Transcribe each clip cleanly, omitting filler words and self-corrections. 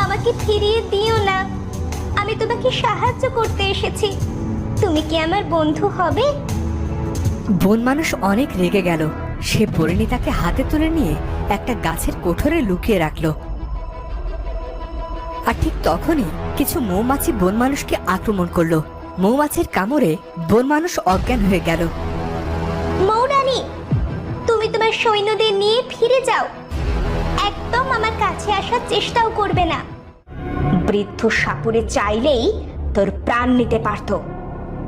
আমাকে ফিরিয়ে দিও না, আমি তোমাকে সাহায্য করতে এসেছি। তুমি কি আমার বন্ধু হবে? বন মানুষ অনেক রেগে গেল। সে পরিণীতাকে হাতে তুলে নিয়ে একটা গাছের কোঠরে লুকিয়ে রাখলো। আর ঠিক তখনই কিছু মৌমাছি বন মানুষকে আক্রমণ করলো। মৌমাছির কামড়ে বন মানুষ অজ্ঞান হয়ে গেল। মৌরানী, তুমি তোমার সৈন্যদের নিয়ে ফিরে যাও, একদম আমার কাছে আসার চেষ্টাও করবে না। বৃদ্ধ সাপুরে চাইলেই তোর প্রাণ নিতে পারত,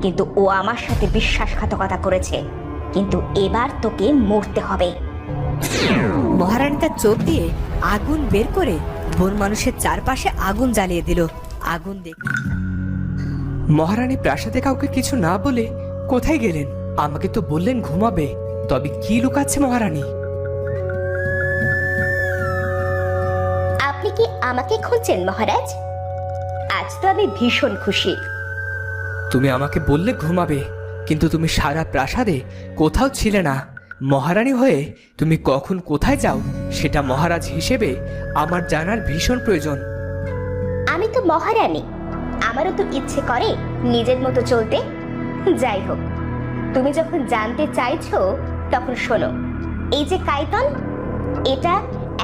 কিন্তু ও আমার সাথে বিশ্বাসঘাতকতা করেছে, কিন্তু এবার তোকে মরতে হবে। মহারানী তার চোখ দিয়ে আগুন বের করে বন মানুষের চারপাশে আগুন জ্বালিয়ে দিল। আগুন দেখে মহারানী প্রাসাদে কাউকে কিছু না বলে কোথায় গেলেন? আমাকে তো বললেন ঘুমাবে, তবে কি লুকাচ্ছে মহারানী? আপনি কি আমাকে খুঁজছেন মহারাজ? আজ তো আমি ভীষণ খুশি। তুমি আমাকে বললে ঘুমাবে, কিন্তু তুমি সারা প্রাসাদে কোথাও ছিলে না। মহারানী হয়ে তুমি কখন কোথায় যাও সেটা মহারাজ হিসেবে আমার জানার ভীষণ প্রয়োজন। আমি তো মহারানী, আমারও তো ইচ্ছে করে নিজের মতো চলতে। যাই হোক, তুমি যখন জানতে চাইছো তখন শোনো। এই যে কাইতন, এটা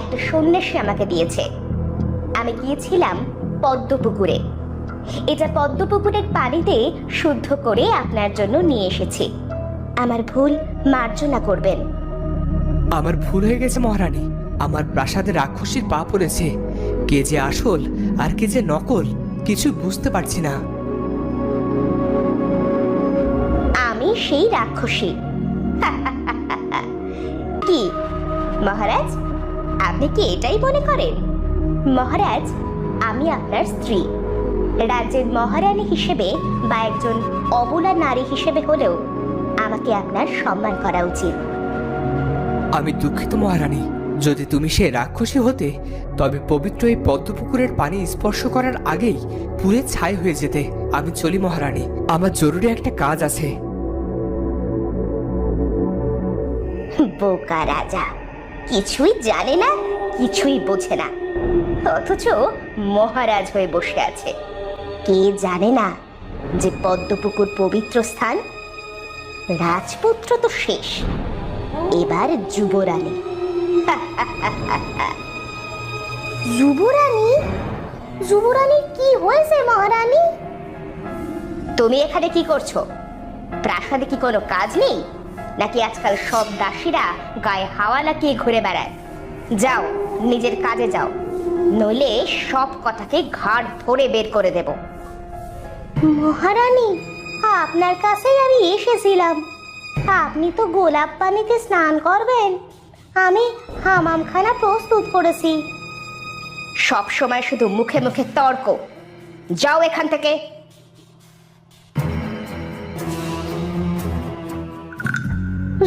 একটা সন্ন্যাসী আমাকে দিয়েছে। আমি গিয়েছিলাম পদ্মপুকুরে। এটা পদ্মপুকুরের পানিতে শুদ্ধ করে আপনার জন্য নিয়ে এসেছি। আমার ভুল মার্জনা করবেন। আমার ভুল হয়ে গেছে মহারানী। আমার প্রাসাদে রাক্ষসীর পা পড়েছে। কে যে আসল আর কে যে নকল কিছু বুঝতে পারছি না। আমি সেই রাক্ষসী। কি মহারাজ, আপনি কি এটাই মনে করেন? মহারাজ, আমি আপনার স্ত্রী। রাজ্যের মহারানী হিসেবে বা একজন অবলা নারী হিসেবে হলেও আমাকে আপনার সম্মান করা উচিত। আমি দুঃখিত মহারানী। যদি তুমি সে রাক্ষসী হতে তবে পবিত্র এই পদ্মপুকুরের পানি স্পর্শ করার আগেই পুড়ে ছাই হয়ে যেতে। আমি চলি মহারানী, আমার জরুরি একটা কাজ আছে। বোকা রাজা, কিছুই জানে না, কিছুই বোঝে না, অথচ মহারাজ হয়ে বসে আছে। কে জানে না যে পদ্মপুকুর পবিত্র স্থান? রাজপুত্র তো শেষ, এবার যুবরানী। যুবরানী? যুবরানী কি হয়েছে মহারানী? তুমি এখানে কি করছো? প্রাসাদে কি কোনো কাজ নেই নাকি আজকাল সব দাসীরা গায়ে হাওয়া লাগিয়ে ঘুরে বেড়ায়? যাও, নিজের কাজে যাও, নইলে সব কথাকে ঘাড় ধরে বের করে দেব। মহারানী, আপনার কাছেই আমি এসেছিলাম। আপনি তো গোলাপ পানিতে স্নান করবেন, আমি হামামখানা প্রস্তুত করেছি। সব সময় শুধু মুখে মুখে তর্ক। যাও এখান থেকে।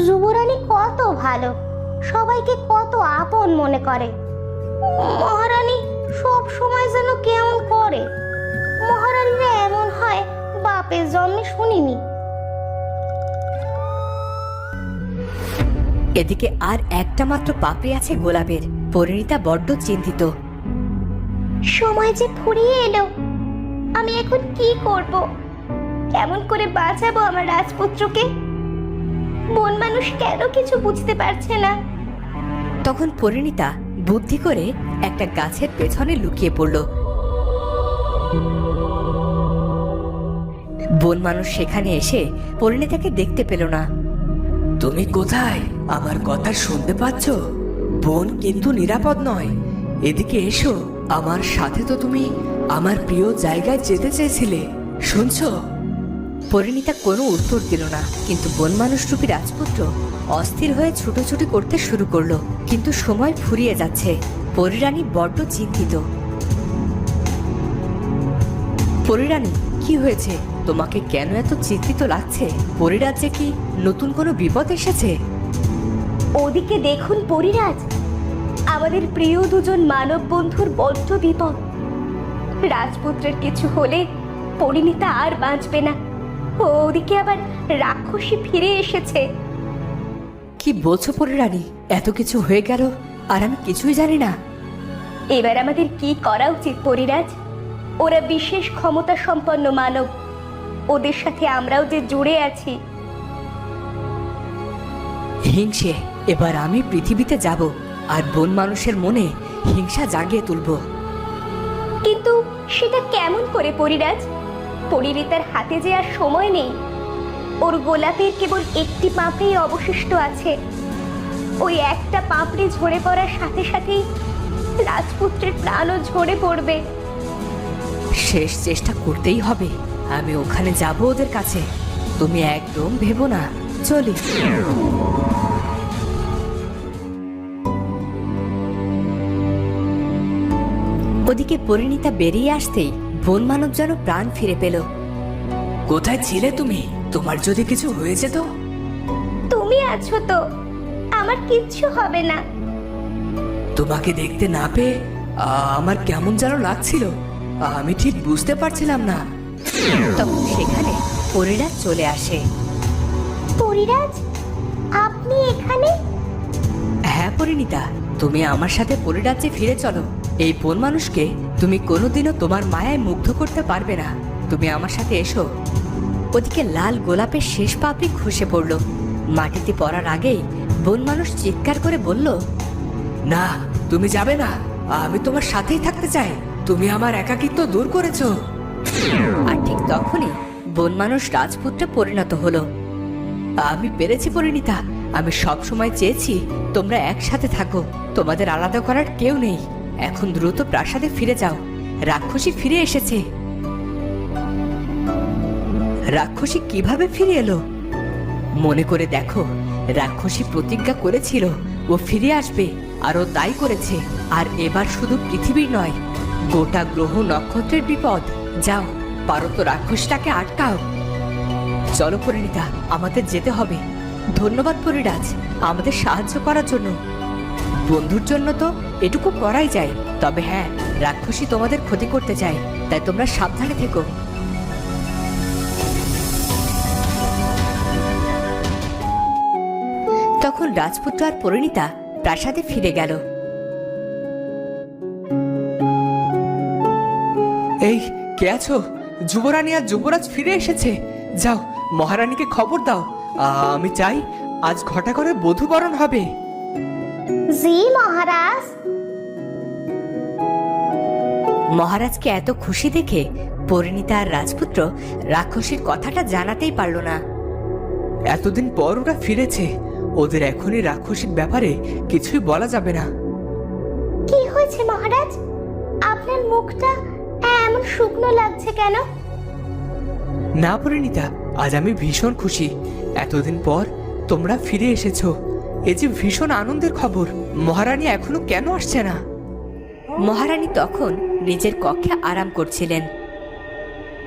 যুবরানী কত ভালো, সবাইকে কত আপন মনে করে। মহারানী সব সময় যেন কেমন করে। মহারানীরা এমন হয় বাপের জন্মে শুনিনি। এদিকে আর একটা মাত্র পাপড়ি আছে গোলাপের। পরিণীতা বড্ড চিন্তিত। সময় যে ফুরিয়ে এলো, আমি এখন কি করব? কেমন করে বাঁচাবো আমার রাজপুত্রকে? মন মানুষ কেন কিছু বুঝতে পারছে না? তখন পরিণীতা বুদ্ধি করে একটা গাছের পেছনে লুকিয়ে পড়ল। বন মানুষ সেখানে এসে পরিণীতাকে দেখতে পেল না। তুমি কোথায়? আমার কথা শুনতে পাচ্ছ? বোন কিন্তু নিরাপদ নয়। এদিকে এসো, আমার সাথে তো তুমি আমার প্রিয় জায়গায় যেতে চেয়েছিলে, শুনছো? পরিণীতা কোনো উত্তর দিল না, কিন্তু বন মানুষ রূপী রাজপুত্র অস্থির হয়ে ছুটোছুটি করতে শুরু করলো। কিন্তু সময় ফুরিয়ে যাচ্ছে। পরিরানী বড্ড চিন্তিত। পরিরানী, কি হয়েছে? তোমাকে কেন এত চিন্তিত লাগছে? পরিরাজ্যে কি নতুন কোনো বিপদ এসেছে? ওদিকে দেখুন পরিরাজ, আমাদের প্রিয় দুজন মানব বন্ধুর বড্ড বিপদ। রাজপুত্রের কিছু হলে পরিণীতা আর বাঁচবে না। ওদিকে আবার রাক্ষসী ফিরে এসেছে। কি বলছো পরিরানী? এত কিছু হয়ে গেল আর আমি কিছুই জানি না। এবার আমাদের কি করা উচিত পরিরাজ? ওরা বিশেষ ক্ষমতা সম্পন্ন মানব, ওদের সাথে আমরাও যে জুড়ে আছি। হিংসে, এবার আমি পৃথিবীতে যাব আর বন মানুষের মনে হিংসা জাগিয়ে তুলব। কিন্তু সেটা কেমন করে পরিরাজ? পরিণীতার হাতে যে আর সময় নেই। ওর গোলাপের কেবল একটি পাপড়ি অবশিষ্ট আছে। ওই একটা পাপড়ি ঝরে পড়ার সাথে সাথেই রাজপুত্রের প্রাণও ঝরে পড়বে। শেষ চেষ্টা করতেই হবে। আমি ওখানে যাব ওদের কাছে, তুমি একদম ভেবো না। চলি। ওদিকে পরিণীতা বেরিয়ে আসতেই বন মানব যেন প্রাণ ফিরে পেল। কোথায় ছিলে তুমি? তোমার যদি কিছু হয়েছে তো? তুমি আছো তো, আমার কিচ্ছু হবে না। তোমাকে দেখতে না পেয়ে আমার কেমন যেন লাগছিল, আমি ঠিক বুঝতে পারছিলাম না। তখন সেখানে পরিরাজ চলে আসে। পরিরাজ, আপনি এখানে? হ্যাঁ পরিণীতা, তুমি আমার সাথে পরিরাজ্যে ফিরে চলো। এই বন মানুষকে তুমি কোনোদিনও তোমার মায়ায় মুগ্ধ করতে পারবে না। তুমি আমার সাথে এসো। ওদিকে লাল গোলাপের শেষ পাপড়ি খসে পড়ল। মাটিতে পড়ার আগেই বন মানুষ চিৎকার করে বলল, না, তুমি যাবে না। আমি তোমার সাথেই থাকতে চাই। তুমি আমার একাকিত্ব দূর করেছো। আর ঠিক তখনই বন মানুষ রাজপুত্রে পরিণত হলো। আমি পেরেছি পরিণীতা। আমি সব সময় চেয়েছি তোমরা একসাথে থাকো। তোমাদের আলাদা করার কেউ নেই। এখন দ্রুত প্রাসাদে ফিরে যাও। রাক্ষসী ফিরে এসেছে। রাক্ষসী কিভাবে ফিরে এলো? মনে করে দেখো, রাক্ষসী প্রতিজ্ঞা করেছিল ও ফিরে আসবে, আর ও তাই করেছে। আর এবার শুধু পৃথিবীর নয়, গোটা গ্রহ নক্ষত্রের বিপদ। যাও, পারো তো রাক্ষসটাকে আটকাও। চলো পরিণীতা, আমাদের যেতে হবে। ধন্যবাদ পরিরাজ, আমাদের সাহায্য করার জন্য। বন্ধুর জন্য তো এটুকু করাই যায়। তবে হ্যাঁ, রাক্ষসী তোমাদের ক্ষতি করতে চায়, তাই তোমরা সাবধানে থেকো। তখন রাজপুত্র আর পরিণীতা প্রাসাদে ফিরে গেল। এই, কে আছো? যুবরানী আর যুবরাজ ফিরে এসেছে। যাও, মহারানীকে খবর দাও। আমি চাই আজ ঘটা করে বধূবরণ হবে। জি মহারাজ। মহারাজকে এত খুশি দেখে পরিণীতা আর রাজপুত্র রাক্ষসীর কথাটা জানাতেই পারল না। এতদিন পর ওরা ফিরেছে। ওদের এখনই রাক্ষসীর ব্যাপারে কিছুই বলা যাবে না। কি হয়েছে মহারাজ? আপনার মুখটা এমন শুকনো লাগছে কেন? না পরিণীতা, আজ আমি ভীষণ খুশি। এতদিন পর তোমরা ফিরে এসেছো। এ যে ভীষণ আনন্দের খবর। মহারানী এখনো কেন আসছে না? মহারানী তখন নিজের কক্ষে আরাম করছিলেন।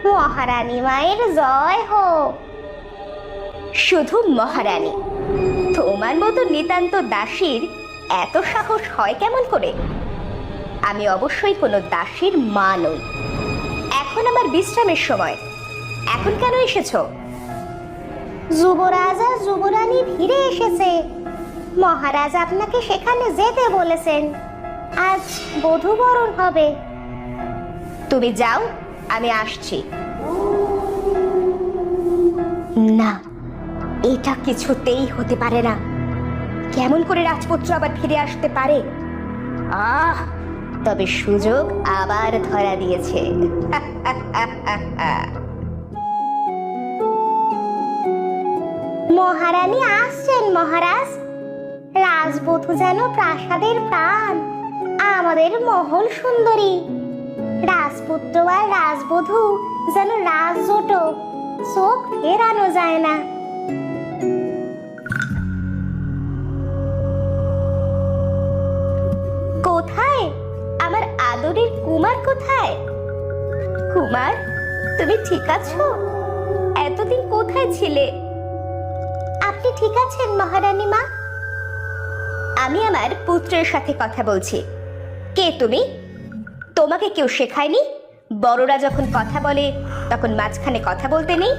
মহারানী মায়ের জয় হোক। শুধু মহারানী? তোমার মতো নিতান্ত দাসীর এত সাহস হয় কেমন করে? আমি অবশ্যই কোনো দাসীর মা নই। এখন আমার বিশ্রামের সময়। এখন কেন এসেছো? যুবরাজ আর যুবরানী ফিরে এসেছে। মহারাজ আপনাকে সেখানে যেতে বলেছেন। আজ বধূবরণ হবে। তুমি যাও, আমি আসছি। না, এটা কিছুতেই হতে পারে না। কেমন করে রাজপুত্র আবার ফিরে আসতে পারে? তবে সুযোগ আবার ধরা দিয়েছে। মহারানী আসছেন মহারাজ। রাজবধূ যেন প্রাসাদের প্রাণ, আমাদের মহল সুন্দরী। রাজপুত্র আর রাজবধূ যেন রাজজোট, চোখ ফেরানো যায় না। কোথায় আমার আদরের কুমার? কোথায় কুমার? তুমি ঠিক আছো? এতদিন কোথায় ছিলে? আপনি ঠিক আছেন মহারানী মা? আমি আমার পুত্রের সাথে কথা বলছি। কে তুমি? তোমাকে কেউ শেখায়নি? বড়রা যখন কথা বলে তখন মাঝখানে কথা বলতে নেই।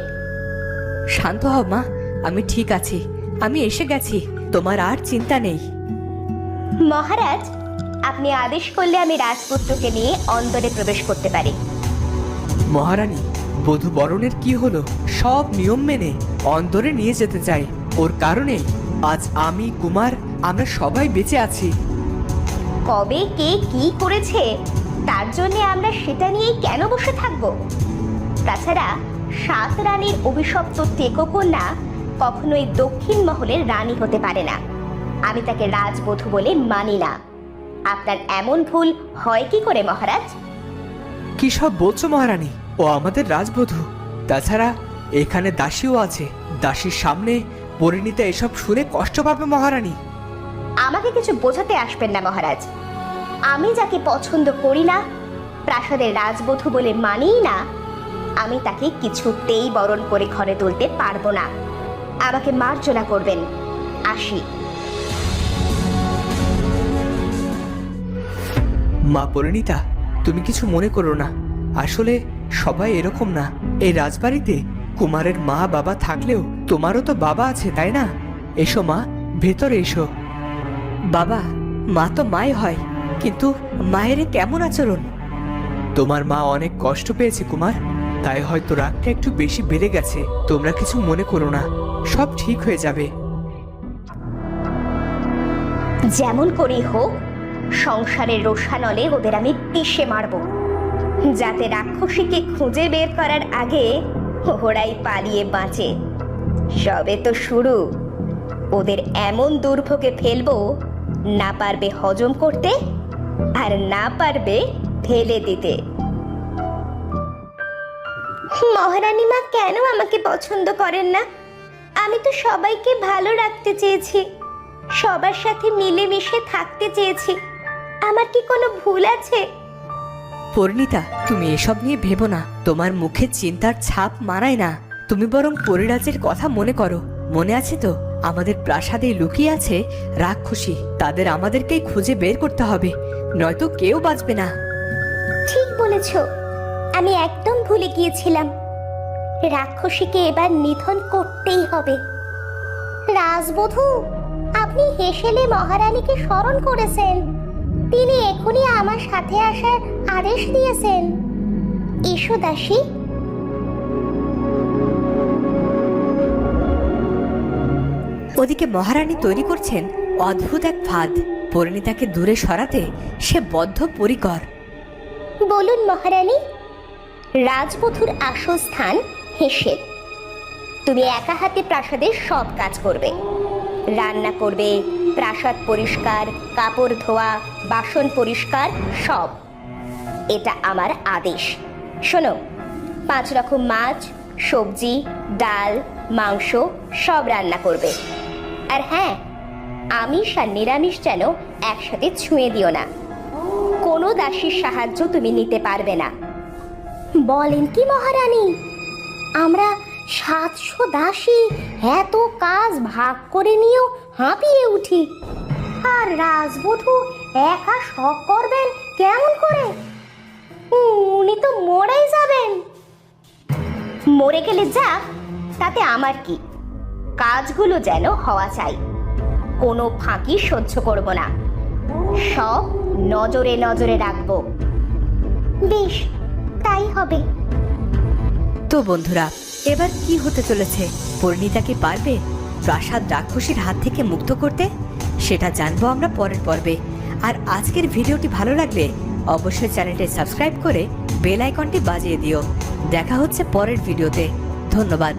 শান্ত হও মা, আমি ঠিক আছি। আমি এসে গেছি, তোমার আর চিন্তা নেই। মহারাজ, আপনি আদেশ করলে আমি রাজপুত্রকে নিয়ে অন্তরে প্রবেশ করতে পারি। মহারানী, বধূ বরণের কি হলো? সব নিয়ম মেনে অন্দরে নিয়ে যেতে চাই। ওর কারণেই আজ আমি, কুমার, আমরা সবাই বেঁচে আছি। কবে কে কি করেছে তার জন্য আমরা সেটা নিয়ে কেন বসে থাকব? তাছাড়া 7 রানীর অভিশপ্ত টেকো কন্যা কখনোই দক্ষিণ মহলের রানী হতে পারে না। আমি তাকে রাজবধূ বলে মানি না। আপনার এমন ভুল হয় কি করে মহারাজ? কি সব বলছো মহারানী? ও আমাদের রাজবধূ। তাছাড়া এখানে দাসীও আছে। দাসীর সামনে পরিণীতা এসব শুনে কষ্ট পাবে মহারানী। আমাকে কিছু বোঝাতে আসবেন না মহারাজ। আমি যাকে পছন্দ করি না, প্রাসাদের রাজবধূ বলে মানিই না, আমি তাকে কিছুতেই বরণ করে ঘরে তুলতে পারবো না। আমাকে মার্জনা করবেন। আসি। মা পরিণীতা, তুমি কিছু মনে করো না। আসলে সবাই এরকম না। এই রাজবাড়িতে কুমারের মা বাবা থাকলেও তোমারও তো বাবা আছে, তাই না? এসো মা, ভেতরে এসো। বাবা, মা তো মাই হয়, কিন্তু মায়ের কেমন আচরণ? তোমার মা অনেক কষ্ট পেয়েছে কুমার, তাই হয়তো রাগটা একটু বেশি বেড়ে গেছে। তোমরা কিছু মনে করো না, সব ঠিক হয়ে যাবে। যেমন করেই হোক, সংসারের রোষানলে ওদের আমি পিষে মারব, যাতে রাক্ষসীকে খুঁজে বের করার আগে ওরাই পালিয়ে বাঁচে। সবে তো শুরু। ওদের এমন দুর্ভোগে ফেলবো, না পারবে হজম করতে আর না পারবে ফেলে দিতে। মহারানী মা কেন আমাকে পছন্দ করেন না? আমি তো সবাইকে ভালো রাখতে চেয়েছি, সবার সাথে মিলেমিশে থাকতে চেয়েছি। আমার কি কোনো ভুল আছে? পরিণীতা, তুমি এসব নিয়ে ভেবো না। তোমার মুখে চিন্তার ছাপ মানায় না। তুমি বরং পরিরাজের কথা মনে করো। মনে আছে তো, আমাদের প্রাসাদে লুকিয়ে আছে রাক্ষসী। তাদের আমাদেরকেই খুঁজে বের করতে হবে, নয়তো কেউ বাঁচবে না। ঠিক বলেছ, আমি একদম ভুলে গিয়েছিলাম। রাক্ষসীকে এবার নিধন করতেই হবে। রাজবধূ, আপনি হেসেলে মহারানীকে স্মরণ করেছেন। তিনি এখনই আমার সাথে আসার আদেশ দিয়েছেন। এসো দাসী। ওদিকে মহারানী তৈরি করছেন অদ্ভুত এক ফাঁদ। পরিণীতাকে দূরে সরাতে সে বদ্ধপরিকর। বলুন মহারানী। রাজবধূর আসল স্থান হেসেল। তুমি একা হাতে প্রাসাদের সব কাজ করবে। রান্না করবে, প্রাসাদ পরিষ্কার, কাপড় ধোয়া, বাসন পরিষ্কার, সব। এটা আমার আদেশ। শোনো, 5 রকম মাছ, সবজি, ডাল, মাংস সব রান্না করবে। আর হ্যাঁ, আমিষ আর নিরামিষ যেন একসাথে ছুঁয়ে দিও না। কোনো দাসীর সাহায্য তুমি নিতে পারবে না। বলেন কি মহারানী? আমরা 700 দাসী এত কাজ ভাগ করে নিয়েও হাঁপিয়ে উঠি, আর রাজবধূ একা সব করবেন কেমন করে? উনি তো মরেই যাবেন। মরে গেলে যাক, তাতে আমার কি? কাজগুলো যেন হওয়া চাই। কোনো ফাঁকি সহ্য করব না। সব নজরে নজরে রাখবো। বেশ, তাই হবে। তো বন্ধুরা, এবার কি হতে চলেছে? পরিণীতা কি পারবে প্রাসাদ রাক্ষসীর হাত থেকে মুক্ত করতে? সেটা জানবো আমরা পরের পর্বে। আর আজকের ভিডিওটি ভালো লাগলে অবশ্যই চ্যানেলটি সাবস্ক্রাইব করে বেল আইকনটি বাজিয়ে দিও। দেখা হচ্ছে পরের ভিডিওতে। ধন্যবাদ।